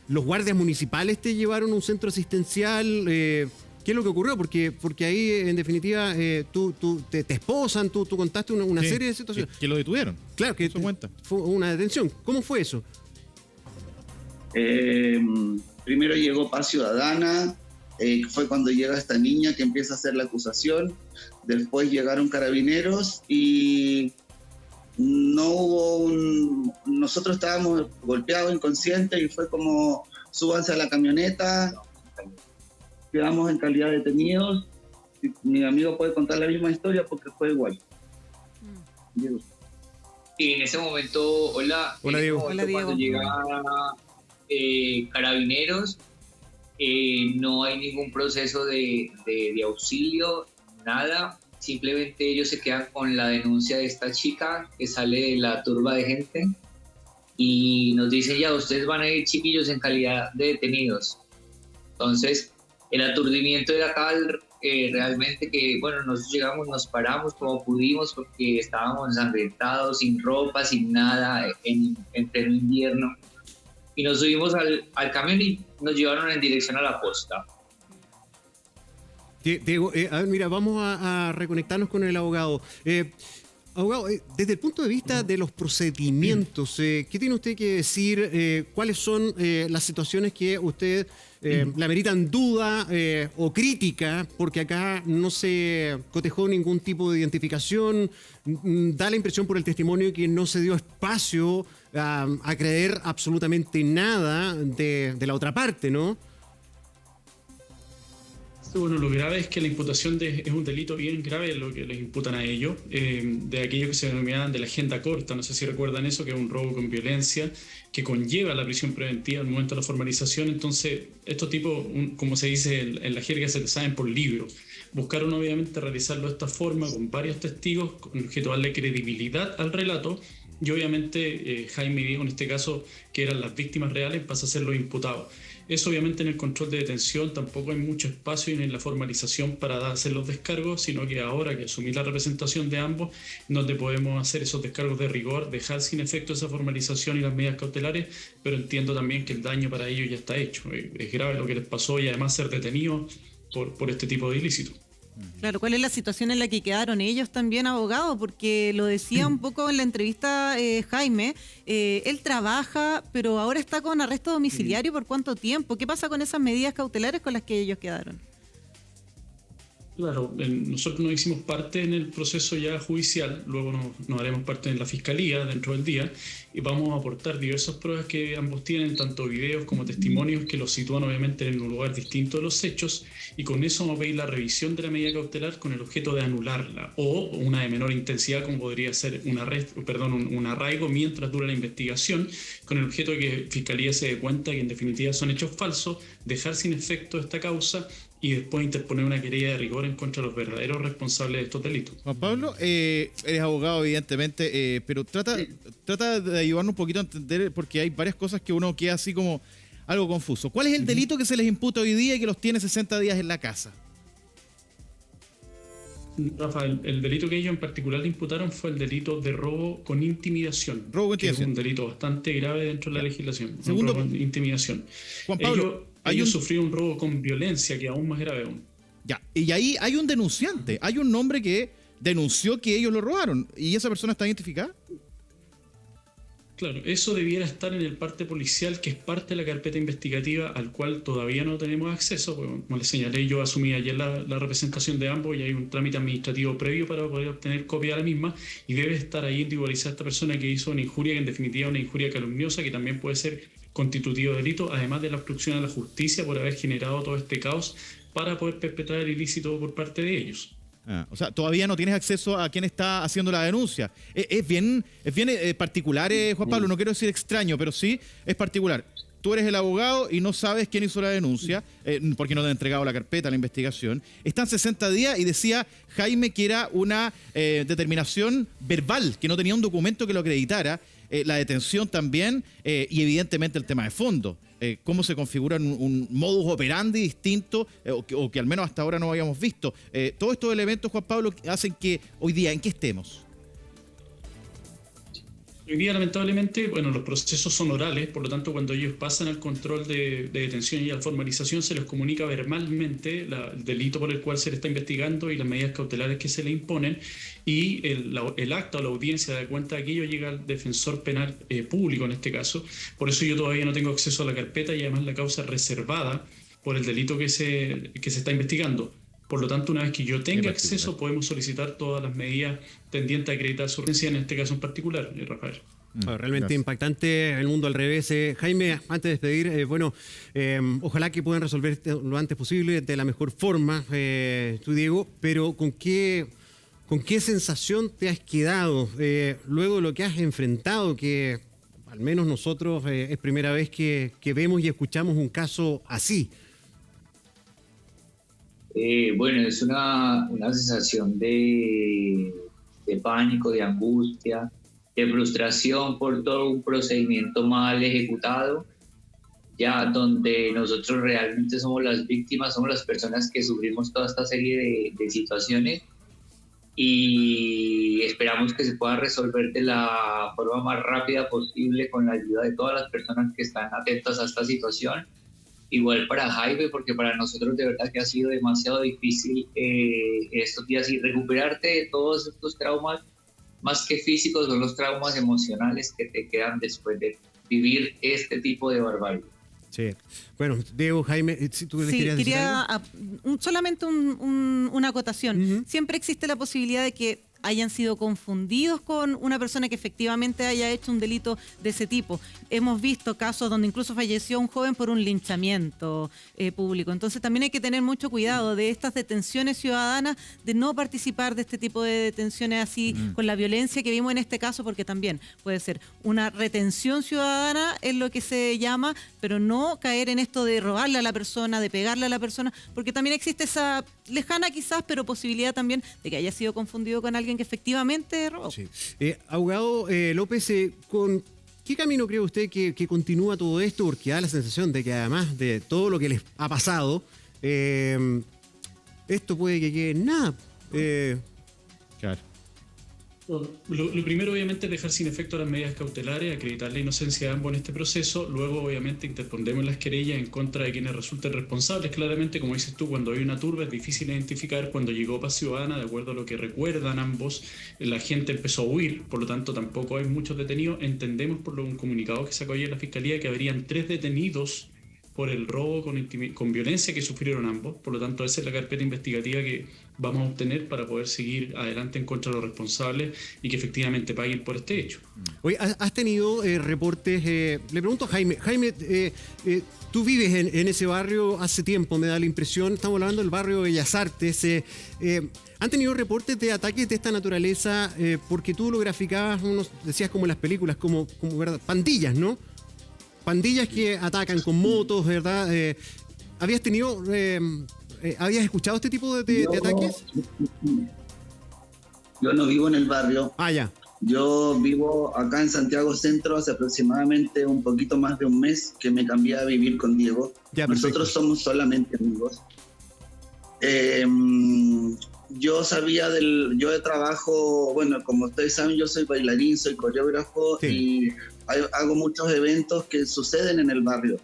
¿Los guardias municipales te llevaron a un centro asistencial? ¿Qué es lo que ocurrió? Porque ahí, en definitiva, te esposan, tú contaste una serie de situaciones. Que lo detuvieron. Claro, que fue una detención. ¿Cómo fue eso? Primero llegó Paz Ciudadana, fue cuando llega esta niña que empieza a hacer la acusación. Después llegaron carabineros y no hubo nosotros estábamos golpeados, inconscientes, y fue como súbanse a la camioneta. Quedamos en calidad de detenidos. Mi amigo puede contar la misma historia porque fue igual. Diego. Y en ese momento, hola Diego. Hola, Diego. Cuando llegaba carabineros, no hay ningún proceso de auxilio, nada. Simplemente ellos se quedan con la denuncia de esta chica que sale de la turba de gente y nos dicen: ya, ustedes van a ir, chiquillos, en calidad de detenidos. Entonces, el aturdimiento era tal realmente que, bueno, nosotros llegamos, nos paramos como pudimos porque estábamos ensangrentados, sin ropa, sin nada, en pleno invierno. Y nos subimos al camión y nos llevaron en dirección a la posta. Diego, a ver, mira, vamos a reconectarnos con el abogado. Abogado, desde el punto de vista de los procedimientos, ¿qué tiene usted que decir? ¿Cuáles son las situaciones que usted le ameritan duda o crítica? Porque acá no se cotejó ningún tipo de identificación. Da la impresión por el testimonio que no se dio espacio a creer absolutamente nada de la otra parte, ¿no? Bueno, lo grave es que la imputación es un delito bien grave lo que les imputan a ellos, de aquello que se denominan de la agenda corta, no sé si recuerdan eso, que es un robo con violencia, que conlleva la prisión preventiva al momento de la formalización. Entonces, estos tipos, como se dice en la jerga, se les saben por libro. Buscaron obviamente realizarlo de esta forma, con varios testigos, con objeto de darle credibilidad al relato, y obviamente Jaime y Diego, en este caso, que eran las víctimas reales, pasa a ser los imputados. Eso obviamente en el control de detención tampoco hay mucho espacio en la formalización para hacer los descargos, sino que ahora que asumí la representación de ambos, donde podemos hacer esos descargos de rigor, dejar sin efecto esa formalización y las medidas cautelares, pero entiendo también que el daño para ellos ya está hecho. Es grave lo que les pasó y además ser detenidos por este tipo de ilícito. Claro, ¿cuál es la situación en la que quedaron ellos también, abogados? Porque lo decía un poco en la entrevista Jaime, él trabaja, pero ahora está con arresto domiciliario. ¿Por cuánto tiempo? ¿Qué pasa con esas medidas cautelares con las que ellos quedaron? Claro, nosotros no hicimos parte en el proceso ya judicial, luego nos haremos parte en la fiscalía dentro del día y vamos a aportar diversas pruebas que ambos tienen, tanto videos como testimonios que los sitúan obviamente en un lugar distinto de los hechos, y con eso vamos a pedir la revisión de la medida cautelar con el objeto de anularla, o una de menor intensidad como podría ser un arraigo mientras dura la investigación, con el objeto de que Fiscalía se dé cuenta que en definitiva son hechos falsos, dejar sin efecto esta causa y después interponer una querella de rigor en contra de los verdaderos responsables de estos delitos. Juan Pablo, eres abogado evidentemente, pero trata de ayudarnos un poquito a entender, porque hay varias cosas que uno queda así como algo confuso. ¿Cuál es el delito que se les imputa hoy día y que los tiene 60 días en la casa? Rafael, el delito que ellos en particular le imputaron fue el delito de robo con intimidación. Robo con intimidación. Que es un delito bastante grave dentro de la legislación. Segundo, robo con intimidación. Juan Pablo, ellos sufrieron un robo con violencia, que es aún más grave aún. Ya, y ahí hay un denunciante, hay un hombre que denunció que ellos lo robaron, ¿y esa persona está identificada? Claro, eso debiera estar en el parte policial, que es parte de la carpeta investigativa al cual todavía no tenemos acceso. Como les señalé, yo asumí ayer la representación de ambos y hay un trámite administrativo previo para poder obtener copia de la misma, y debe estar ahí individualizada esta persona que hizo una injuria, que en definitiva es una injuria calumniosa, que también puede ser constitutivo de delito, además de la obstrucción a la justicia por haber generado todo este caos para poder perpetrar el ilícito por parte de ellos. O sea, todavía no tienes acceso a quién está haciendo la denuncia. Es bien particular, Juan Pablo, no quiero decir extraño, pero sí es particular. Tú eres el abogado y no sabes quién hizo la denuncia, porque no te han entregado la carpeta, la investigación. Están 60 días y decía Jaime que era una determinación verbal, que no tenía un documento que lo acreditara, la detención también, y evidentemente el tema de fondo. Cómo se configura un modus operandi distinto, o que al menos hasta ahora no habíamos visto. Todos estos elementos, Juan Pablo, hacen que hoy día, ¿en qué estemos? Hoy día, lamentablemente, los procesos son orales, por lo tanto, cuando ellos pasan al control de detención y a la formalización, se les comunica verbalmente el delito por el cual se le está investigando y las medidas cautelares que se le imponen, y el acta o la audiencia de cuenta de aquello llega al defensor penal público en este caso. Por eso yo todavía no tengo acceso a la carpeta y además la causa reservada por el delito que se está investigando. Por lo tanto, una vez que yo tenga acceso, podemos solicitar todas las medidas tendientes a acreditar su urgencia, en este caso en particular, Rafael. Realmente impactante el mundo al revés. Jaime, antes de despedir, ojalá que puedan resolver esto lo antes posible, de la mejor forma, tú, Diego, pero ¿con qué sensación te has quedado luego de lo que has enfrentado, que al menos nosotros es primera vez que vemos y escuchamos un caso así? Es una sensación de pánico, de angustia, de frustración por todo un procedimiento mal ejecutado, ya donde nosotros realmente somos las víctimas, somos las personas que sufrimos toda esta serie de situaciones, y esperamos que se pueda resolver de la forma más rápida posible con la ayuda de todas las personas que están atentas a esta situación. Igual para Jaime, porque para nosotros de verdad que ha sido demasiado difícil estos días, y recuperarte de todos estos traumas, más que físicos, son los traumas emocionales que te quedan después de vivir este tipo de barbarie. Sí. Bueno, Diego, Jaime, si tú querías decir algo. Solamente una acotación. Siempre existe la posibilidad de que hayan sido confundidos con una persona que efectivamente haya hecho un delito de ese tipo. Hemos visto casos donde incluso falleció un joven por un linchamiento público. Entonces también hay que tener mucho cuidado de estas detenciones ciudadanas, de no participar de este tipo de detenciones así con la violencia que vimos en este caso, porque también puede ser una retención ciudadana, es lo que se llama, pero no caer en esto de robarle a la persona, de pegarle a la persona, porque también existe esa lejana quizás, pero posibilidad también de que haya sido confundido con alguien que efectivamente robó. Sí. Abogado López, ¿con qué camino cree usted que continúa todo esto? Porque da la sensación de que además de todo lo que les ha pasado, esto puede que quede en nada. Claro. Lo primero, obviamente, es dejar sin efecto las medidas cautelares, acreditar la inocencia de ambos en este proceso. Luego, obviamente, interpondremos las querellas en contra de quienes resulten responsables. Claramente, como dices tú, cuando hay una turba es difícil identificar. Cuando llegó Paz Ciudadana, de acuerdo a lo que recuerdan ambos, la gente empezó a huir, por lo tanto tampoco hay muchos detenidos. Entendemos por un comunicado que sacó ayer la Fiscalía que habrían 3 detenidos por el robo con violencia que sufrieron ambos. Por lo tanto, esa es la carpeta investigativa que vamos a obtener para poder seguir adelante en contra de los responsables y que efectivamente paguen por este hecho. Oye, ¿has tenido reportes? Le pregunto a Jaime. Jaime, tú vives en ese barrio hace tiempo, me da la impresión. Estamos hablando del barrio Bellas Artes. ¿Han tenido reportes de ataques de esta naturaleza? Porque tú lo graficabas, decías como en las películas, como ¿verdad? Pandillas, ¿no? Pandillas que atacan con motos, ¿verdad? ¿Habías escuchado este tipo de ataques? Yo no vivo en el barrio. Ya. Yo vivo acá en Santiago Centro hace aproximadamente un poquito más de un mes que me cambié a vivir con Diego. Nosotros somos solamente amigos. Yo sabía yo de trabajo, bueno, como ustedes saben, yo soy bailarín, soy coreógrafo y hago muchos eventos que suceden en el barrio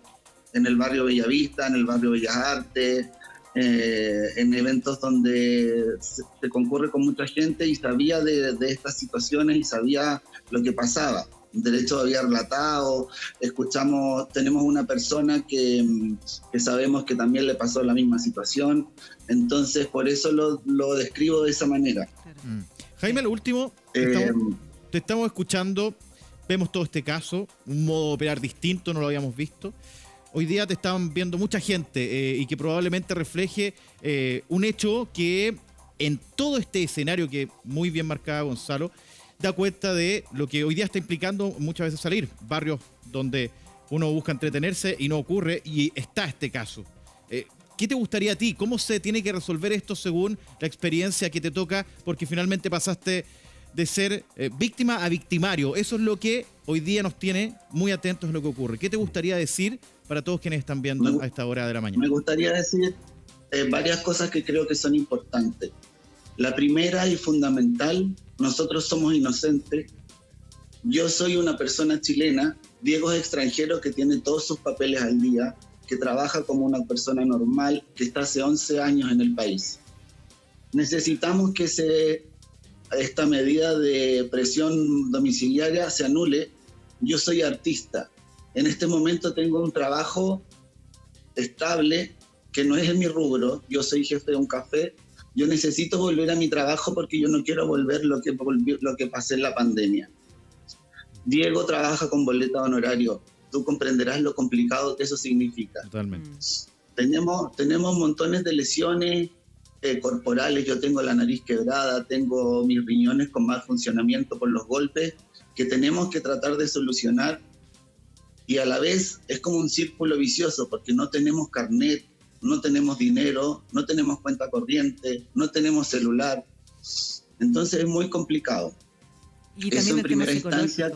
Bellavista, en el barrio Bellas Artes, en eventos donde se concurre con mucha gente, y sabía de estas situaciones y sabía lo que pasaba. derechos había relatado, tenemos una persona que sabemos que también le pasó la misma situación, entonces por eso lo describo de esa manera. Jaime, lo último, te estamos escuchando, vemos todo este caso, un modo de operar distinto, no lo habíamos visto. Hoy día te están viendo mucha gente y que probablemente refleje un hecho que en todo este escenario que muy bien marcaba Gonzalo, da cuenta de lo que hoy día está implicando muchas veces salir. Barrios donde uno busca entretenerse y no ocurre, y está este caso. ¿Qué te gustaría a ti? ¿Cómo se tiene que resolver esto según la experiencia que te toca? Porque finalmente pasaste de ser víctima a victimario. Eso es lo que hoy día nos tiene muy atentos a lo que ocurre. ¿Qué te gustaría decir para todos quienes están viendo a esta hora de la mañana? Me gustaría decir varias cosas que creo que son importantes. La primera y fundamental, nosotros somos inocentes. Yo soy una persona chilena, Diego es extranjero que tiene todos sus papeles al día, que trabaja como una persona normal, que está hace 11 años en el país. Necesitamos que esta medida de presión domiciliaria se anule. Yo soy artista. En este momento tengo un trabajo estable, que no es en mi rubro. Yo soy jefe de un café. Yo necesito volver a mi trabajo porque yo no quiero volver lo que pasé en la pandemia. Diego trabaja con boleta de honorario. Tú comprenderás lo complicado que eso significa. Totalmente. Tenemos montones de lesiones corporales. Yo tengo la nariz quebrada, tengo mis riñones con mal funcionamiento por los golpes, que tenemos que tratar de solucionar. Y a la vez es como un círculo vicioso porque no tenemos carnet, no tenemos dinero, no tenemos cuenta corriente, no tenemos celular. Entonces es muy complicado. Y eso en primera instancia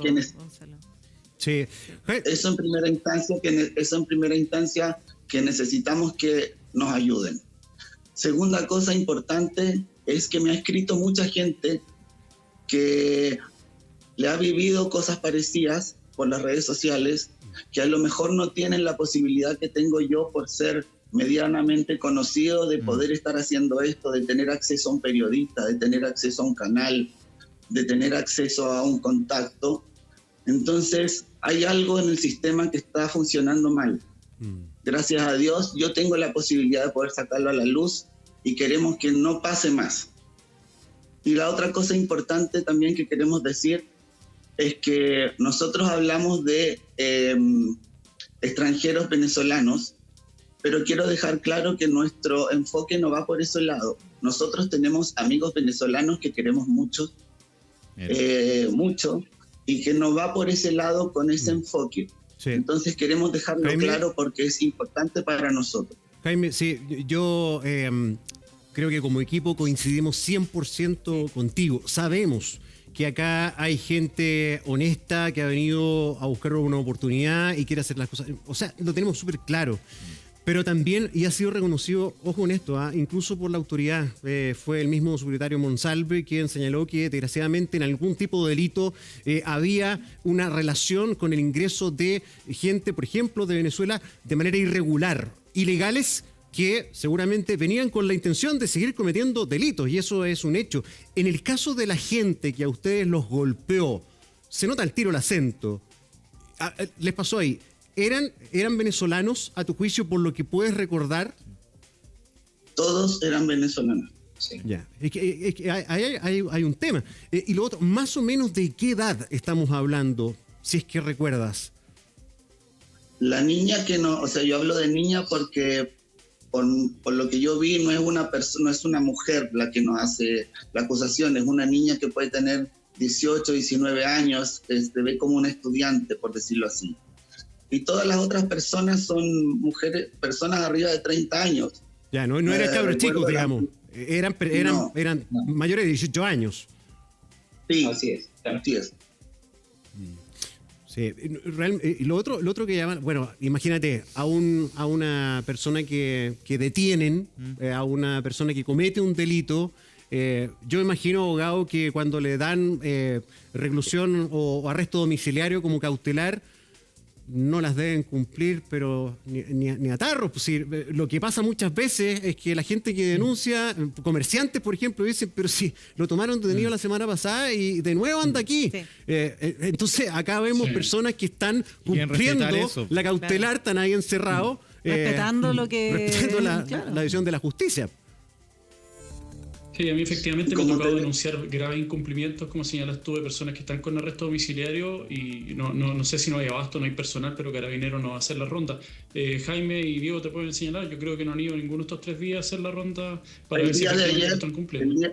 Eso en primera instancia que necesitamos que nos ayuden. Segunda cosa importante es que me ha escrito mucha gente que le ha vivido cosas parecidas por las redes sociales, que a lo mejor no tienen la posibilidad que tengo yo por ser medianamente conocido, de poder estar haciendo esto, de tener acceso a un periodista, de tener acceso a un canal, de tener acceso a un contacto. Entonces hay algo en el sistema que está funcionando mal. Gracias a Dios yo tengo la posibilidad de poder sacarlo a la luz y queremos que no pase más. Y la otra cosa importante también que queremos decir es que nosotros hablamos de extranjeros venezolanos, pero quiero dejar claro que nuestro enfoque no va por ese lado. Nosotros tenemos amigos venezolanos que queremos mucho, y que no va por ese lado con ese enfoque. Sí. Entonces queremos dejarlo claro porque es importante para nosotros. Jaime, sí, yo creo que como equipo coincidimos 100% contigo. Sabemos que acá hay gente honesta que ha venido a buscar una oportunidad y quiere hacer las cosas. O sea, lo tenemos súper claro. Pero también, y ha sido reconocido, ojo con esto, incluso por la autoridad, fue el mismo subsecretario Monsalve quien señaló que desgraciadamente en algún tipo de delito había una relación con el ingreso de gente, por ejemplo, de Venezuela de manera irregular, ilegales, que seguramente venían con la intención de seguir cometiendo delitos, y eso es un hecho. En el caso de la gente que a ustedes los golpeó, se nota al tiro el acento. ¿Les pasó ahí? ¿Eran venezolanos a tu juicio por lo que puedes recordar? Todos eran venezolanos. Sí. Ya, es que hay un tema. Y lo otro, más o menos de qué edad estamos hablando, si es que recuerdas. La niña que no, o sea, yo hablo de niña porque por lo que yo vi no es una persona, no es una mujer la que nos hace la acusación, es una niña que puede tener 18, 19 años, se ve como una estudiante, por decirlo así. Y todas las otras personas son mujeres, personas arriba de 30 años. Ya, no eran cabros chicos, digamos. Eran mayores de 18 años. Sí, así es. Así es. Sí, y lo otro que llaman, bueno, imagínate a una persona que detienen, a una persona que comete un delito. Yo imagino, abogado, que cuando le dan reclusión o arresto domiciliario como cautelar, no las deben cumplir, pero ni a tarros. Pues sí, lo que pasa muchas veces es que la gente que denuncia, comerciantes, por ejemplo, dicen, pero si lo tomaron detenido la semana pasada y de nuevo anda aquí. Sí. Entonces, acá vemos personas que están cumpliendo la cautelar, están ahí encerrados. Respetando lo que... Respetando la decisión de la justicia. Sí, a mí efectivamente me ha tocado denunciar graves incumplimientos, como señalas tú, de personas que están con arresto domiciliario y no sé si no hay abasto, no hay personal, pero Carabineros no va a hacer la ronda. Jaime y Diego te pueden señalar, yo creo que no han ido ninguno de estos 3 días a hacer la ronda para ver si están cumpliendo.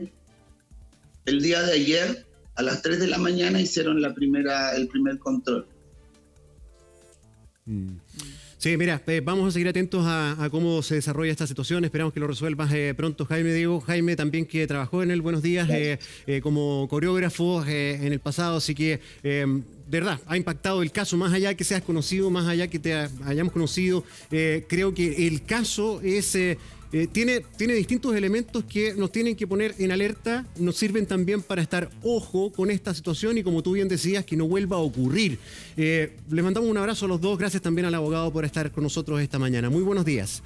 El día de ayer, a las 3 de la mañana, hicieron el primer control. Sí, mira, vamos a seguir atentos a cómo se desarrolla esta situación. Esperamos que lo resuelvas pronto, Jaime. Diego, Jaime también que trabajó en el Buenos Días como coreógrafo en el pasado, así que de verdad ha impactado el caso, más allá que seas conocido, más allá que te hayamos conocido. Creo que el caso es... tiene distintos elementos que nos tienen que poner en alerta, nos sirven también para estar ojo con esta situación y, como tú bien decías, que no vuelva a ocurrir. Les mandamos un abrazo a los dos, gracias también al abogado por estar con nosotros esta mañana. Muy buenos días.